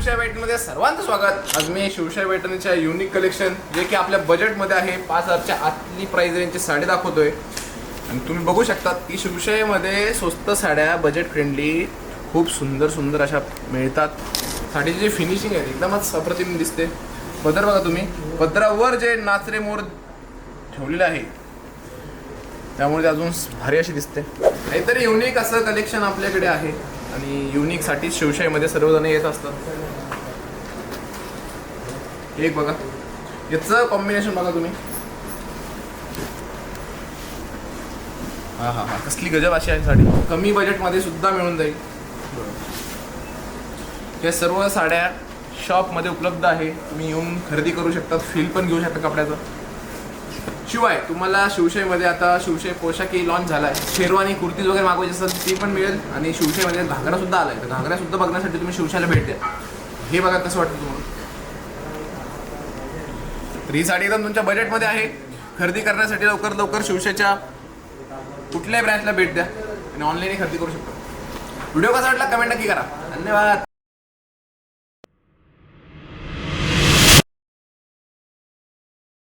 शिवशाही पैठणीमध्ये सर्वांचं स्वागत। आज मी शिवशाही पैठणीच्या युनिक कलेक्शन जे की आपल्या बजेटमध्ये आहे 5000च्या आतली प्राइस रेंजची साडी दाखवतोय आणि तुम्ही बघू शकता की शिवशाहीमध्ये स्वस्त साड्या बजेट फ्रेंडली खूप सुंदर सुंदर अशा मिळतात। साडीची जी फिनिशिंग आहे एकदमच अप्रतिम दिसते। पदर बघा तुम्ही, पदरावर जे नाचरे मोर ठेवलेले आहे त्यामुळे ते अजून भारी अशी दिसते। काहीतरी युनिक असं कलेक्शन आपल्याकडे आहे आणि युनिक साठी शिवशाहीमध्ये सर्वजण येत असतात। एक बघा याचं कॉम्बिनेशन बघा तुम्ही, हा हा हा कसली गजब अशी आहे साडी, कमी बजेटमध्ये सुद्धा मिळून जाईल। हे सर्व साड्या शॉपमध्ये उपलब्ध आहे, तुम्ही येऊन खरेदी करू शकता, फील पण घेऊ शकता कपड्याचं। शिवाय तुम्हाला शिवशाहीमध्ये आता शिवशाही पोशाखही लॉन्च झाला आहे, शेरवानी कुर्तीज वगैरे मागवायची असेल ती पण मिळेल आणि शिवशाहीमध्ये घागरा सुद्धा आला आहे, तर घागरा सुद्धा बघण्यासाठी तुम्ही शिवशाहीला भेट द्या। हे बघा कसं वाटतं तुम्हाला, तर ही साडी एकदम तुमच्या बजेटमध्ये आहे। खरेदी करण्यासाठी लवकर लवकर शिवशाहीच्या कुठल्याही ब्रँचला भेट द्या आणि ऑनलाईन खरेदी करू शकता। व्हिडिओ कसा वाटला कमेंट नक्की करा। धन्यवाद।